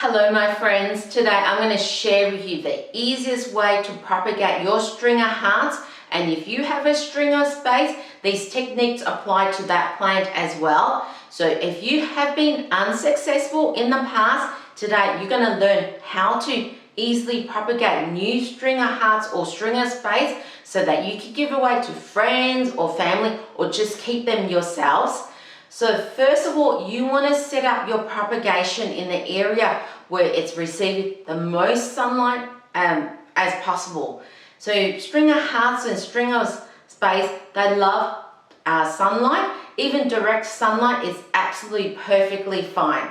Hello my friends, today I'm going to share with you the easiest way to propagate your string of hearts, and if you have a string of spades, these techniques apply to that plant as well. So if you have been unsuccessful in the past, today you're going to learn how to easily propagate new string of hearts or string of spades so that you can give away to friends or family or just keep them yourselves. So first of all, you want to set up your propagation in the area where it's receiving the most sunlight as possible. So string of hearts and string of spades, they love sunlight. Even direct sunlight is absolutely perfectly fine.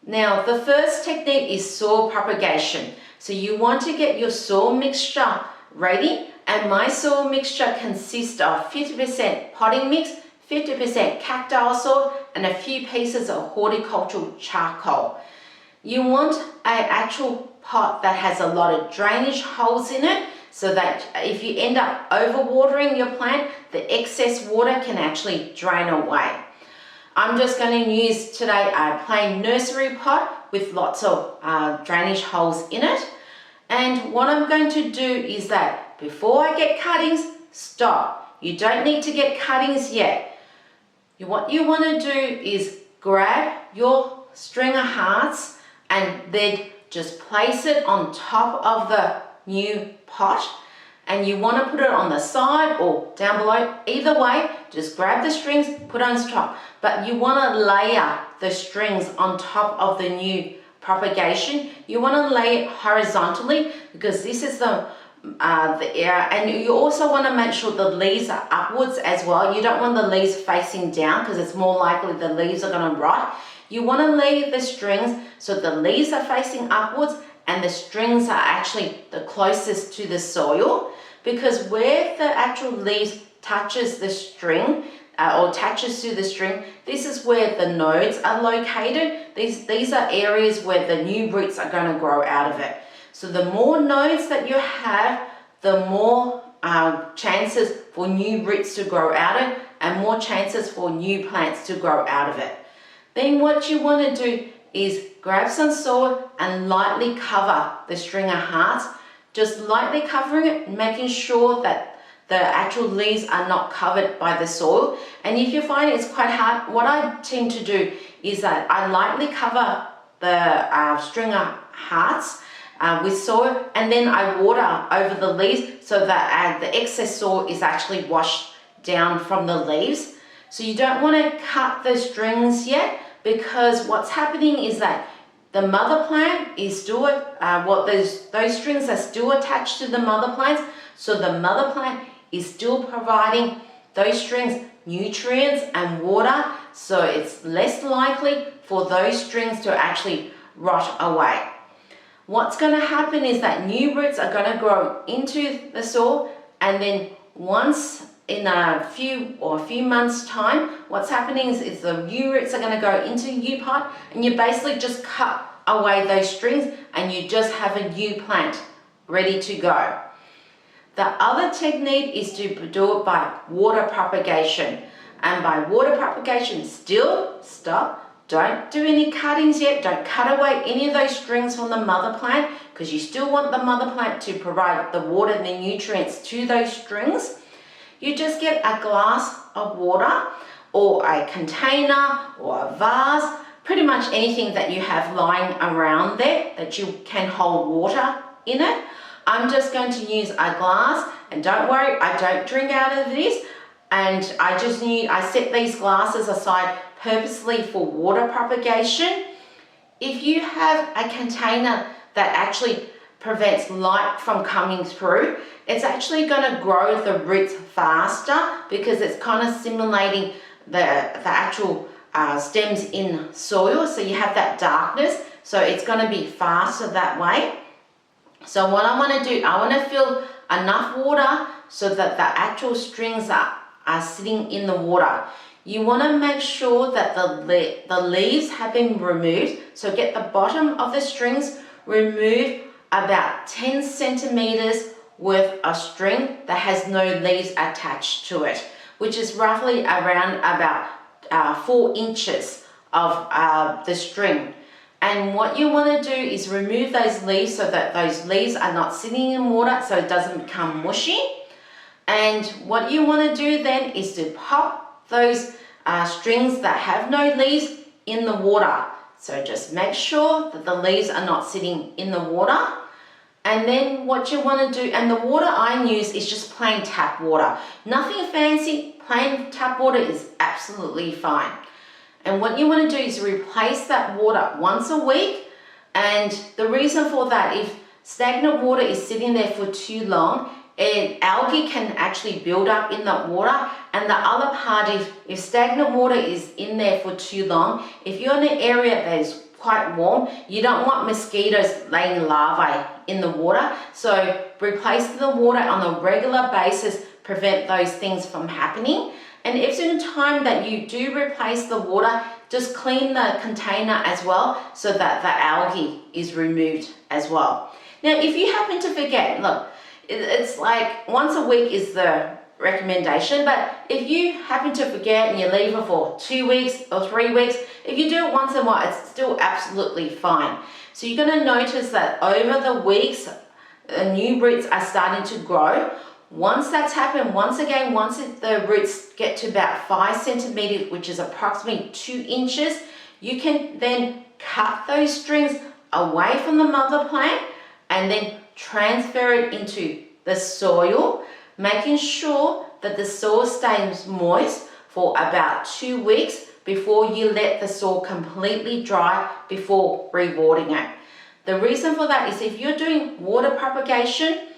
Now the first technique is soil propagation. So you want to get your soil mixture ready, and my soil mixture consists of 50% potting mix, 50% cacti soil, and a few pieces of horticultural charcoal. You want an actual pot that has a lot of drainage holes in it so that if you end up overwatering your plant, the excess water can actually drain away. I'm just going to use today a plain nursery pot with lots of drainage holes in it. And what I'm going to do is that before I get cuttings, stop. You don't need to get cuttings yet. What you want to do is grab your string of hearts and then just place it on top of the new pot, and you want to put it on the side or down below. Either way, just grab the strings, put it on top, but you want to layer the strings on top of the new propagation. You want to lay it horizontally because this is the area, and you also want to make sure the leaves are upwards as well. You don't want the leaves facing down because it's more likely the leaves are going to rot. You want to lay the strings so the leaves are facing upwards and the strings are actually the closest to the soil, because where the actual leaves touches the string or attaches to the string, this is where the nodes are located. These are areas where the new roots are going to grow out of it. So the more nodes that you have, the more chances for new roots to grow out of it and more chances for new plants to grow out of it. Then what you want to do is grab some soil and lightly cover the string of hearts. Just lightly covering it, making sure that the actual leaves are not covered by the soil. And if you find it's quite hard, what I tend to do is that I lightly cover the string of hearts with soil, and then I water over the leaves so that the excess soil is actually washed down from the leaves. So you don't want to cut the strings yet, because what's happening is that the mother plant is still, those strings are still attached to the mother plants, so the mother plant is still providing those strings nutrients and water, so it's less likely for those strings to actually rot away. What's going to happen is that new roots are going to grow into the soil, and then once in a few months time, what's happening is the new roots are going to go into a new pot, and you basically just cut away those strings and you just have a new plant ready to go. The other technique is to do it by water propagation, and by water propagation, still stop. Don't do any cuttings yet. Don't cut away any of those strings from the mother plant, because you still want the mother plant to provide the water and the nutrients to those strings. You just get a glass of water or a container or a vase, pretty much anything that you have lying around there that you can hold water in it. I'm just going to use a glass, and don't worry, I don't drink out of this, and I set these glasses aside purposely for water propagation. If you have a container that actually prevents light from coming through, it's actually going to grow the roots faster because it's kind of simulating the actual stems in soil, so you have that darkness, so it's going to be faster that way. So what I want to do, I want to fill enough water so that the actual strings are sitting in the water. You want to make sure that the leaves have been removed, so get the bottom of the strings, remove about 10 centimeters worth of string that has no leaves attached to it, which is roughly around about 4 inches of the string. And what you want to do is remove those leaves so that those leaves are not sitting in water so it doesn't become mushy. And what you want to do then is to pop those strings that have no leaves in the water. So just make sure that the leaves are not sitting in the water. And then what you want to do, and the water I use is just plain tap water. Nothing fancy, plain tap water is absolutely fine. And what you want to do is replace that water once a week. And the reason for that, if stagnant water is sitting there for too long, algae can actually build up in that water. And the other part is, if stagnant water is in there for too long, if you're in an area that is quite warm, you don't want mosquitoes laying larvae in the water. So replace the water on a regular basis, prevent those things from happening. And if in time that you do replace the water, just clean the container as well so that the algae is removed as well. Now, if you happen to forget, look, it's like once a week is the recommendation, but if you happen to forget and you leave it for 2 weeks or 3 weeks, if you do it once in a while, it's still absolutely fine. So you're going to notice that over the weeks, new roots are starting to grow. Once that's happened, once the roots get to about 5 centimeters, which is approximately 2 inches, you can then cut those strings away from the mother plant and then transfer it into the soil, making sure that the soil stays moist for about 2 weeks before you let the soil completely dry before rewatering it. The reason for that is if you're doing water propagation,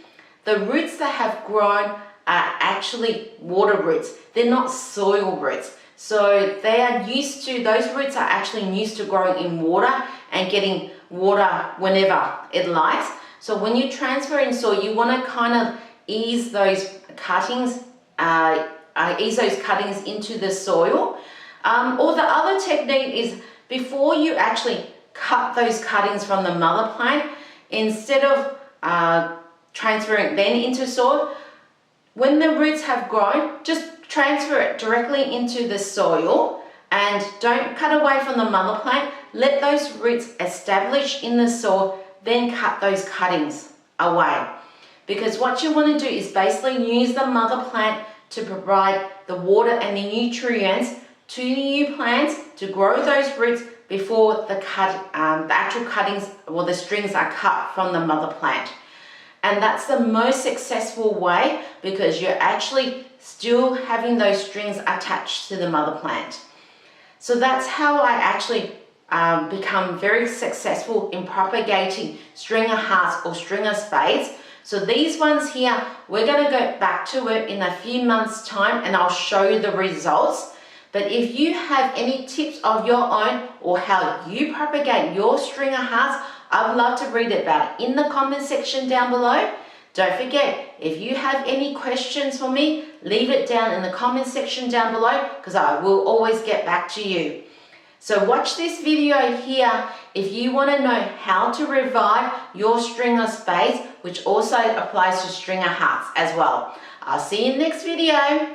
the roots that have grown are actually water roots. They're not soil roots. So they are used to, those roots are actually used to growing in water and getting water whenever it likes. So when you transfer in soil, you want to kind of ease those cuttings into the soil. Or the other technique is before you actually cut those cuttings from the mother plant, instead of transferring then into soil, when the roots have grown, just transfer it directly into the soil and don't cut away from the mother plant. Let those roots establish in the soil, then cut those cuttings away. Because what you want to do is basically use the mother plant to provide the water and the nutrients to the new plants to grow those roots before the actual cuttings or the strings are cut from the mother plant. And that's the most successful way because you're actually still having those strings attached to the mother plant. So that's how I actually become very successful in propagating stringer hearts or stringer spades. So these ones here, we're going to go back to it in a few months' time and I'll show you the results. But if you have any tips of your own or how you propagate your stringer hearts, I would love to read about it in the comment section down below. Don't forget, if you have any questions for me, leave it down in the comment section down below because I will always get back to you. So watch this video here if you want to know how to revive your stringer spades, which also applies to stringer hearts as well. I'll see you in the next video.